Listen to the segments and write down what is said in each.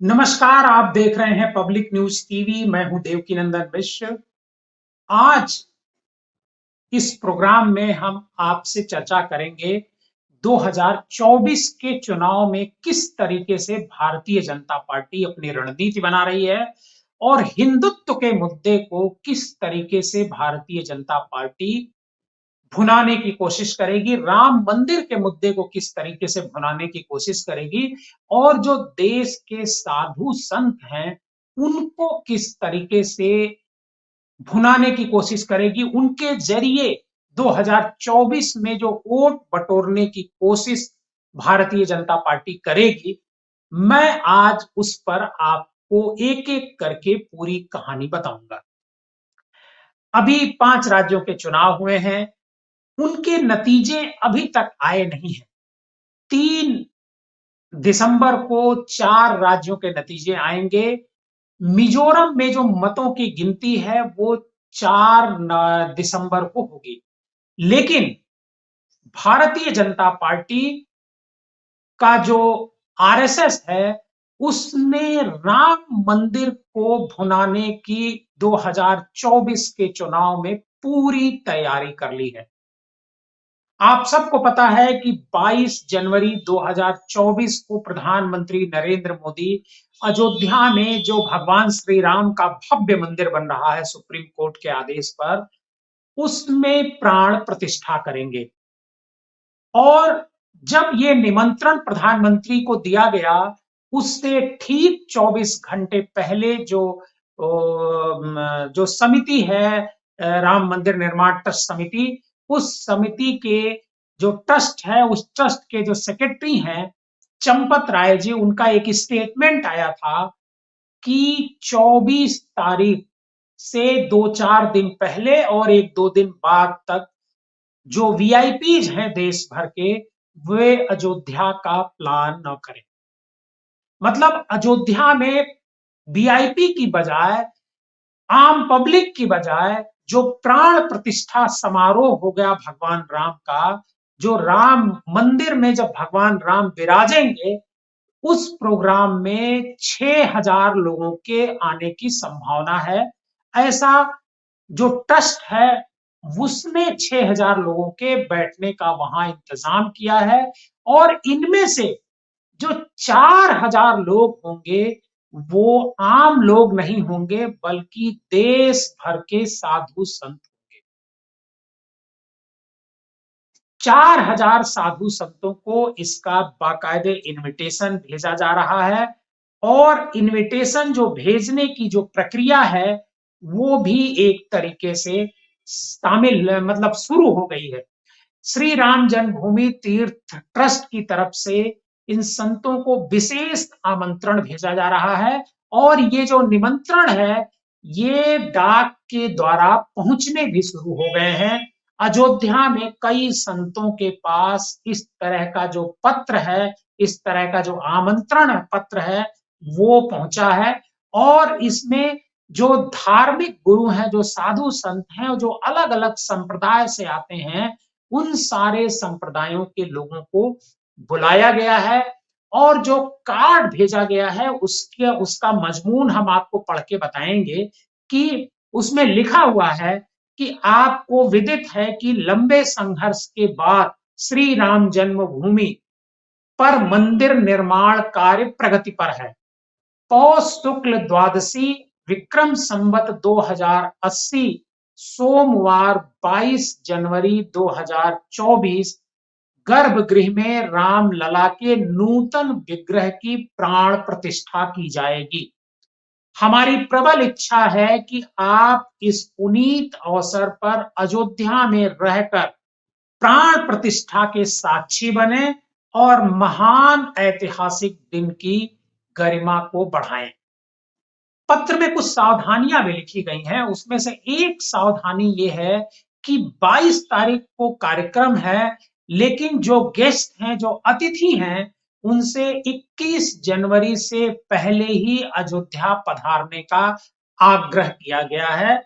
नमस्कार, आप देख रहे हैं पब्लिक न्यूज टीवी। मैं हूं देवकीनंदन मिश्र। आज इस प्रोग्राम में हम आपसे चर्चा करेंगे 2024 के चुनाव में किस तरीके से भारतीय जनता पार्टी अपनी रणनीति बना रही है और हिंदुत्व के मुद्दे को किस तरीके से भारतीय जनता पार्टी भुनाने की कोशिश करेगी, राम मंदिर के मुद्दे को किस तरीके से भुनाने की कोशिश करेगी और जो देश के साधु संत हैं उनको किस तरीके से भुनाने की कोशिश करेगी। उनके जरिए 2024 में जो वोट बटोरने की कोशिश भारतीय जनता पार्टी करेगी, मैं आज उस पर आपको एक एक करके पूरी कहानी बताऊंगा। अभी 5 राज्यों के चुनाव हुए हैं, उनके नतीजे अभी तक आए नहीं हैं। 3 दिसंबर को 4 राज्यों के नतीजे आएंगे। मिजोरम में जो मतों की गिनती है वो 4 दिसंबर को होगी। लेकिन भारतीय जनता पार्टी का जो आरएसएस है उसने राम मंदिर को भुनाने की 2024 के चुनाव में पूरी तैयारी कर ली है। आप सबको पता है कि 22 जनवरी 2024 को प्रधानमंत्री नरेंद्र मोदी अयोध्या में जो भगवान श्री राम का भव्य मंदिर बन रहा है सुप्रीम कोर्ट के आदेश पर, उसमें प्राण प्रतिष्ठा करेंगे। और जब ये निमंत्रण प्रधानमंत्री को दिया गया, उससे ठीक 24 घंटे पहले जो समिति है, राम मंदिर निर्माण ट्रस्ट समिति, उस समिति के जो ट्रस्ट है, उस ट्रस्ट के जो सेक्रेटरी हैं चंपत राय जी, उनका एक स्टेटमेंट आया था कि 24 तारीख से 2-4 दिन पहले और 1-2 दिन बाद तक जो वीआईपीज हैं देश भर के, वे अयोध्या का प्लान न करें। मतलब अयोध्या में वीआईपी की बजाय, आम पब्लिक की बजाय जो प्राण प्रतिष्ठा समारोह हो गया भगवान राम का, जो राम मंदिर में जब भगवान राम विराजेंगे, उस प्रोग्राम में 6,000 लोगों के आने की संभावना है। ऐसा जो ट्रस्ट है उसने 6,000 लोगों के बैठने का वहां इंतजाम किया है। और इनमें से जो 4,000 लोग होंगे वो आम लोग नहीं होंगे, बल्कि देश भर के साधु संत होंगे। 4,000 साधु संतों को इसका बाकायदे इनविटेशन भेजा जा रहा है। और इनविटेशन जो भेजने की जो प्रक्रिया है वो भी एक तरीके से शामिल, मतलब शुरू हो गई है। श्री राम जन्मभूमि तीर्थ ट्रस्ट की तरफ से इन संतों को विशेष आमंत्रण भेजा जा रहा है। और ये जो निमंत्रण है ये डाक के द्वारा पहुंचने भी शुरू हो गए हैं। अयोध्या में कई संतों के पास इस तरह का जो पत्र है, इस तरह का जो आमंत्रण पत्र है वो पहुंचा है। और इसमें जो धार्मिक गुरु हैं, जो साधु संत हैं, जो अलग अलग संप्रदाय से आते हैं, उन सारे संप्रदायों के लोगों को बुलाया गया है। और जो कार्ड भेजा गया है उसका मजमून हम आपको पढ़ के बताएंगे कि उसमें लिखा हुआ है कि आपको विदित है कि लंबे संघर्ष के बाद श्री राम जन्मभूमि पर मंदिर निर्माण कार्य प्रगति पर है। पौष शुक्ल द्वादशी विक्रम संवत 2080 सोमवार 22 जनवरी 2024 गर्भगृह में राम लला के नूतन विग्रह की प्राण प्रतिष्ठा की जाएगी। हमारी प्रबल इच्छा है कि आप इस पुनीत अवसर पर अयोध्या में रहकर प्राण प्रतिष्ठा के साक्षी बने और महान ऐतिहासिक दिन की गरिमा को बढ़ाएं। पत्र में कुछ सावधानियां भी लिखी गई हैं। उसमें से एक सावधानी ये है कि 22 तारीख को कार्यक्रम है, लेकिन जो गेस्ट हैं, जो अतिथि हैं, उनसे 21 जनवरी से पहले ही अयोध्या पधारने का आग्रह किया गया है।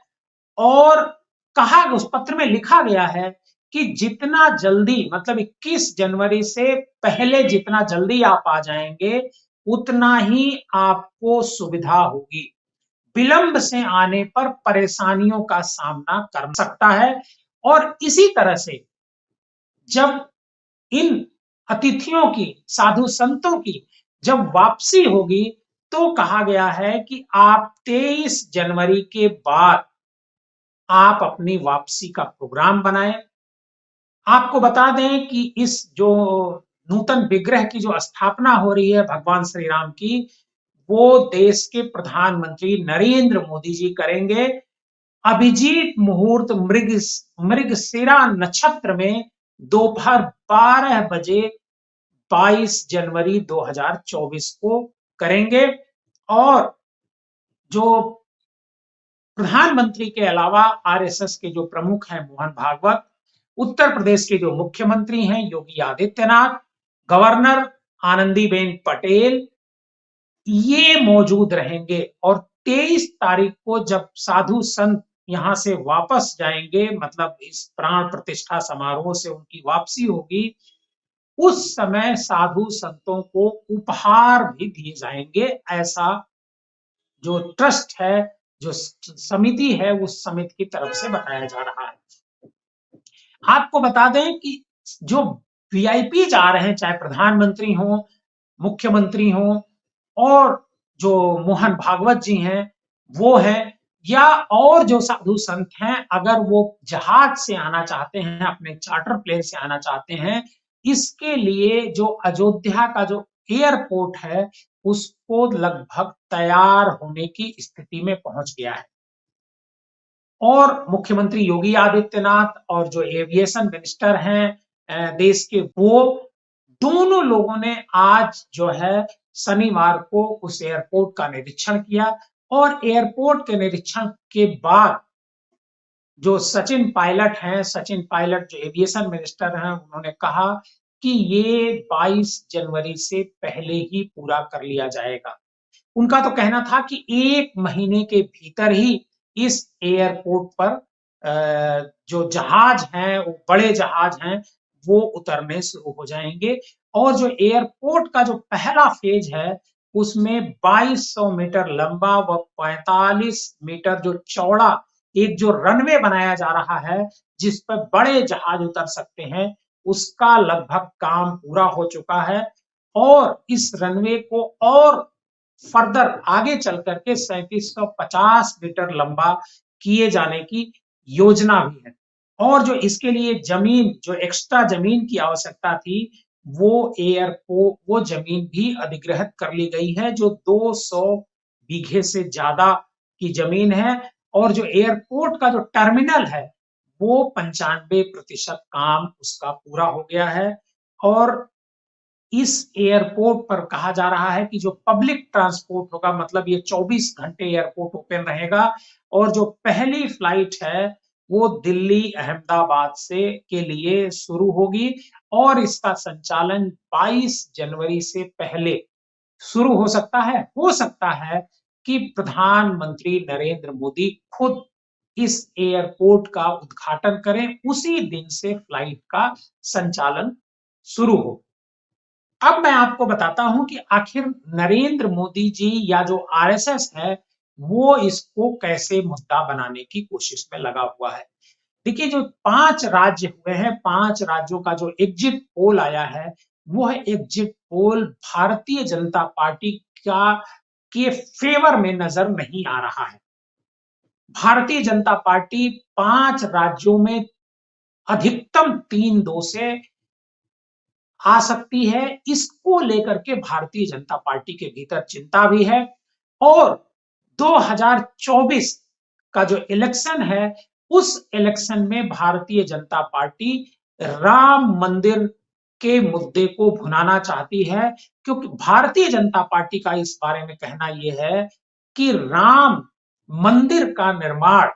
और कहा, उस पत्र में लिखा गया है कि जितना जल्दी, मतलब 21 जनवरी से पहले जितना जल्दी आप आ जाएंगे, उतना ही आपको सुविधा होगी। विलंब से आने पर परेशानियों का सामना कर सकता है। और इसी तरह से जब इन अतिथियों की, साधु संतों की जब वापसी होगी, तो कहा गया है कि आप 23 जनवरी के बाद आप अपनी वापसी का प्रोग्राम बनाएं। आपको बता दें कि इस जो नूतन विग्रह की जो स्थापना हो रही है भगवान श्री राम की, वो देश के प्रधानमंत्री नरेंद्र मोदी जी करेंगे। अभिजीत मुहूर्त मृगशिरा नक्षत्र में दोपहर 12 बजे 22 जनवरी 2024 को करेंगे। और जो प्रधानमंत्री के अलावा आरएसएस के जो प्रमुख हैं मोहन भागवत, उत्तर प्रदेश के जो मुख्यमंत्री हैं योगी आदित्यनाथ, गवर्नर आनंदीबेन पटेल, ये मौजूद रहेंगे। और 23 तारीख को जब साधु संत यहां से वापस जाएंगे, मतलब इस प्राण प्रतिष्ठा समारोह से उनकी वापसी होगी, उस समय साधु संतों को उपहार भी दिए जाएंगे। ऐसा जो ट्रस्ट है, जो समिति है, उस समिति की तरफ से बताया जा रहा है। आपको बता दें कि जो वीआईपी जा रहे हैं, चाहे प्रधानमंत्री हो, मुख्यमंत्री हो, और जो मोहन भागवत जी हैं वो हैं, या और जो साधु संत हैं, अगर वो जहाज से आना चाहते हैं, अपने चार्टर प्लेन से आना चाहते हैं, इसके लिए जो अयोध्या का जो एयरपोर्ट है उसको लगभग तैयार होने की स्थिति में पहुंच गया है। और मुख्यमंत्री योगी आदित्यनाथ और जो एविएशन मिनिस्टर हैं देश के, वो दोनों लोगों ने आज जो है शनिवार को उस एयरपोर्ट का निरीक्षण किया। और एयरपोर्ट के निरीक्षण के बाद जो सचिन पायलट जो एविएशन मिनिस्टर हैं, उन्होंने कहा कि ये 22 जनवरी से पहले ही पूरा कर लिया जाएगा। उनका तो कहना था कि 1 महीने के भीतर ही इस एयरपोर्ट पर जो जहाज हैं, वो बड़े जहाज हैं, वो उतरने शुरू हो जाएंगे। और जो एयरपोर्ट का जो पहला फेज है, उसमें 2200 मीटर लंबा व 45 मीटर जो चौड़ा एक जो रनवे बनाया जा रहा है, जिस पर बड़े जहाज उतर सकते हैं, उसका लगभग काम पूरा हो चुका है। और इस रनवे को और फर्दर आगे चल करके 3750 मीटर लंबा किए जाने की योजना भी है। और जो इसके लिए जमीन, जो एक्स्ट्रा जमीन की आवश्यकता थी, वो जमीन भी अधिग्रहित कर ली गई है, जो 200 बीघे से ज्यादा की जमीन है। और जो एयरपोर्ट का जो टर्मिनल है, वो 95% काम उसका पूरा हो गया है। और इस एयरपोर्ट पर कहा जा रहा है कि जो पब्लिक ट्रांसपोर्ट होगा, मतलब ये 24 घंटे एयरपोर्ट ओपन रहेगा। और जो पहली फ्लाइट है वो दिल्ली अहमदाबाद से के लिए शुरू होगी। और इसका संचालन 22 जनवरी से पहले शुरू हो सकता है कि प्रधानमंत्री नरेंद्र मोदी खुद इस एयरपोर्ट का उद्घाटन करें, उसी दिन से फ्लाइट का संचालन शुरू हो। अब मैं आपको बताता हूं कि आखिर नरेंद्र मोदी जी या जो आरएसएस है, वो इसको कैसे मुद्दा बनाने की कोशिश में लगा हुआ है। देखिए, जो 5 राज्य हुए हैं, 5 राज्यों का जो एग्जिट पोल आया है, वो exit poll Bharatiya Janata party का के फेवर में नजर नहीं आ रहा है। भारतीय जनता पार्टी 5 राज्यों में अधिकतम 3-2 से आ सकती है। इसको लेकर के भारतीय जनता पार्टी के भीतर चिंता भी है। और 2024 का जो इलेक्शन है, उस इलेक्शन में भारतीय जनता पार्टी राम मंदिर के मुद्दे को भुनाना चाहती है। क्योंकि भारतीय जनता पार्टी का इस बारे में कहना यह है कि राम मंदिर का निर्माण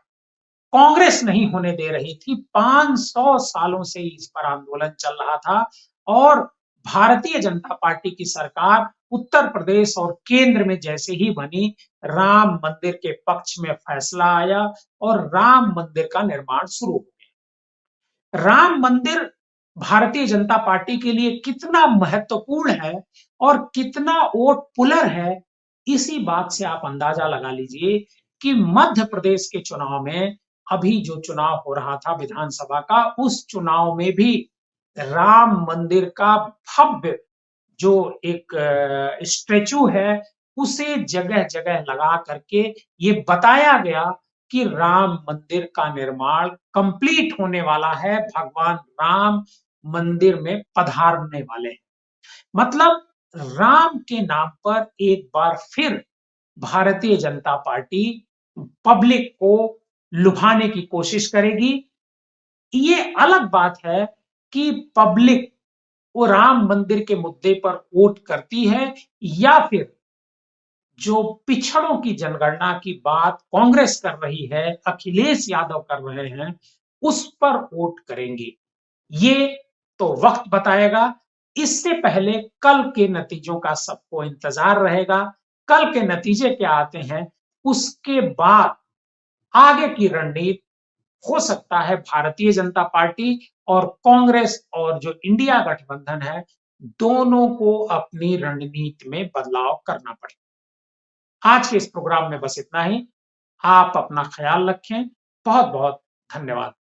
कांग्रेस नहीं होने दे रही थी। 500 सालों से इस पर आंदोलन चल रहा था। और भारतीय जनता पार्टी की सरकार उत्तर प्रदेश और केंद्र में जैसे ही बनी, राम मंदिर के पक्ष में फैसला आया और राम मंदिर का निर्माण शुरू हो गया। राम मंदिर भारतीय जनता पार्टी के लिए कितना महत्वपूर्ण है, और कितना वोट पुलर है, इसी बात से आप अंदाजा लगा लीजिए कि मध्य प्रदेश के चुनाव में, अभी जो चुनाव हो रहा था विधानसभा का, उस चुनाव में भी राम मंदिर का भव्य जो एक स्टेचू है, उसे जगह जगह लगा करके ये बताया गया कि राम मंदिर का निर्माण कंप्लीट होने वाला है, भगवान राम मंदिर में पधारने वाले हैं। मतलब राम के नाम पर एक बार फिर भारतीय जनता पार्टी पब्लिक को लुभाने की कोशिश करेगी। ये अलग बात है कि पब्लिक वो राम मंदिर के मुद्दे पर वोट करती है या फिर जो पिछड़ों की जनगणना की बात कांग्रेस कर रही है, अखिलेश यादव कर रहे हैं, उस पर वोट करेंगे। ये तो वक्त बताएगा। इससे पहले कल के नतीजों का सबको इंतजार रहेगा। कल के नतीजे क्या आते हैं, उसके बाद आगे की रणनीति हो सकता है भारतीय जनता पार्टी और कांग्रेस और जो इंडिया गठबंधन है, दोनों को अपनी रणनीति में बदलाव करना पड़े। आज के इस प्रोग्राम में बस इतना ही। आप अपना ख्याल रखें। बहुत बहुत धन्यवाद।